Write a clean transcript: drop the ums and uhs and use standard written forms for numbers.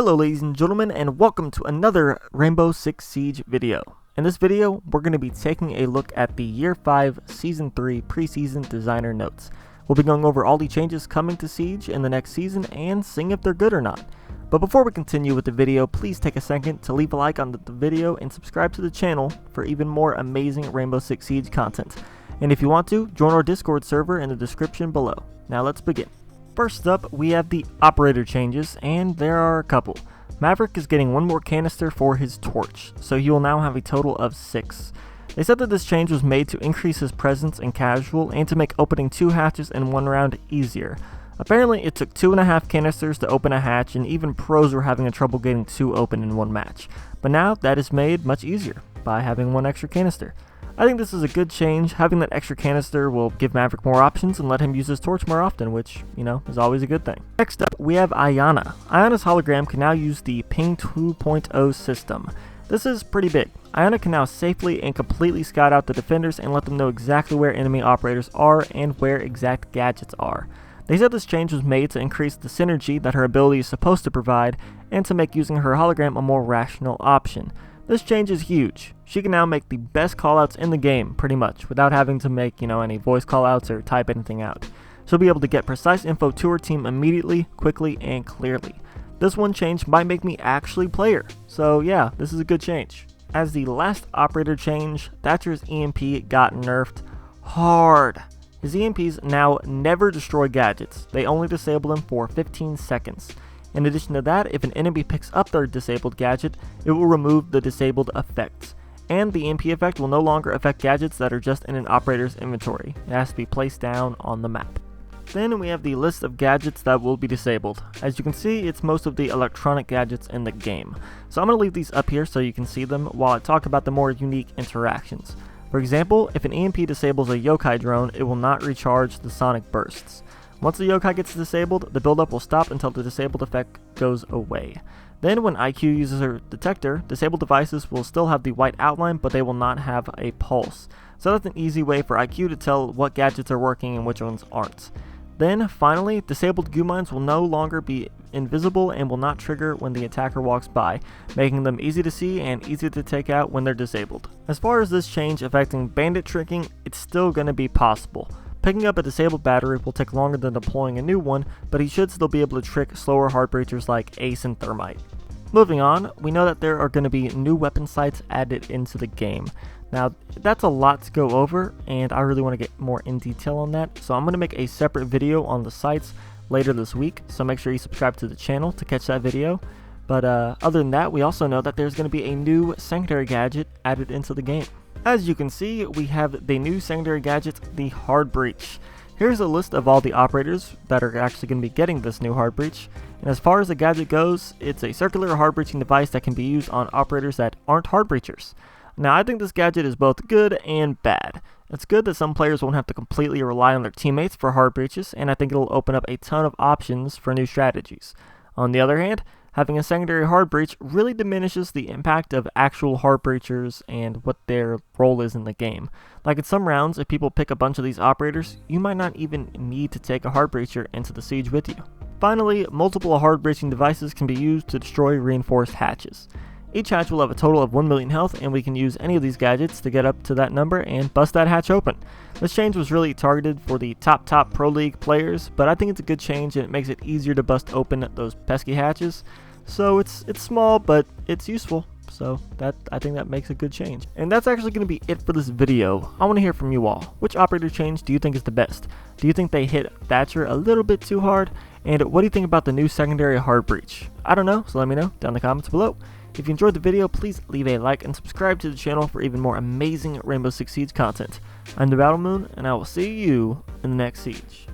Hello ladies and gentlemen, and welcome to another Rainbow Six Siege video. In this video, we're going to be taking a look at the Year 5 Season 3 preseason designer notes. We'll be going over all the changes coming to Siege in the next season and seeing if they're good or not. But before we continue with the video, please take a second to leave a like on the video and subscribe to the channel for even more amazing Rainbow Six Siege content. And if you want to, join our Discord server in the description below. Now let's begin. First up, we have the operator changes, and there are a couple. Maverick is getting one more canister for his torch, so he will now have a total of 6. They said that this change was made to increase his presence in casual and to make opening 2 hatches in 1 round easier. Apparently it took 2.5 canisters to open a hatch, and even pros were having trouble getting 2 open in 1 match. But now that is made much easier by having 1 extra canister. I think this is a good change. Having that extra canister will give Maverick more options and let him use his torch more often, which, is always a good thing. Next up, we have Iona. Iona's hologram can now use the Ping 2.0 system. This is pretty big. Iona can now safely and completely scout out the defenders and let them know exactly where enemy operators are and where exact gadgets are. They said this change was made to increase the synergy that her ability is supposed to provide and to make using her hologram a more rational option. This change is huge. She can now make the best callouts in the game, pretty much, without having to make, any voice callouts or type anything out. She'll be able to get precise info to her team immediately, quickly, and clearly. This one change might make me actually play her, so yeah, this is a good change. As the last operator change, Thatcher's EMP got nerfed hard. His EMPs now never destroy gadgets, they only disable them for 15 seconds. In addition to that, if an enemy picks up their disabled gadget, it will remove the disabled effects. And the EMP effect will no longer affect gadgets that are just in an operator's inventory. It has to be placed down on the map. Then we have the list of gadgets that will be disabled. As you can see, it's most of the electronic gadgets in the game. So I'm going to leave these up here so you can see them while I talk about the more unique interactions. For example, if an EMP disables a yokai drone, it will not recharge the sonic bursts. Once the yokai gets disabled, the buildup will stop until the disabled effect goes away. Then when IQ uses her detector, disabled devices will still have the white outline, but they will not have a pulse. So that's an easy way for IQ to tell what gadgets are working and which ones aren't. Then finally, disabled goo mines will no longer be invisible and will not trigger when the attacker walks by, making them easy to see and easy to take out when they're disabled. As far as this change affecting bandit tricking, it's still going to be possible. Picking up a disabled battery will take longer than deploying a new one, but he should still be able to trick slower hard breachers like Ace and Thermite. Moving on, we know that there are going to be new weapon sights added into the game. Now, that's a lot to go over, and I really want to get more in detail on that, so I'm going to make a separate video on the sights later this week, so make sure you subscribe to the channel to catch that video. But other than that, we also know that there's going to be a new secondary gadget added into the game. As you can see, we have the new secondary gadget, the Hard Breach. Here's a list of all the operators that are actually going to be getting this new Hard Breach. And as far as the gadget goes, it's a circular hard breaching device that can be used on operators that aren't hard breachers. Now, I think this gadget is both good and bad. It's good that some players won't have to completely rely on their teammates for hard breaches, and I think it'll open up a ton of options for new strategies. On the other hand, having a secondary hard breach really diminishes the impact of actual hard breachers and what their role is in the game. Like in some rounds, if people pick a bunch of these operators, you might not even need to take a hard breacher into the siege with you. Finally, multiple hard breaching devices can be used to destroy reinforced hatches. Each hatch will have a total of 1 million health, and we can use any of these gadgets to get up to that number and bust that hatch open. This change was really targeted for the top Pro League players, but I think it's a good change and it makes it easier to bust open those pesky hatches. So it's small, but it's useful. So I think that makes a good change. And that's actually going to be it for this video. I want to hear from you all. Which operator change do you think is the best? Do you think they hit Thatcher a little bit too hard? And what do you think about the new secondary hard breach? I don't know, so let me know down in the comments below. If you enjoyed the video, please leave a like and subscribe to the channel for even more amazing Rainbow Six Siege content. I'm the Battle Moon, and I will see you in the next siege.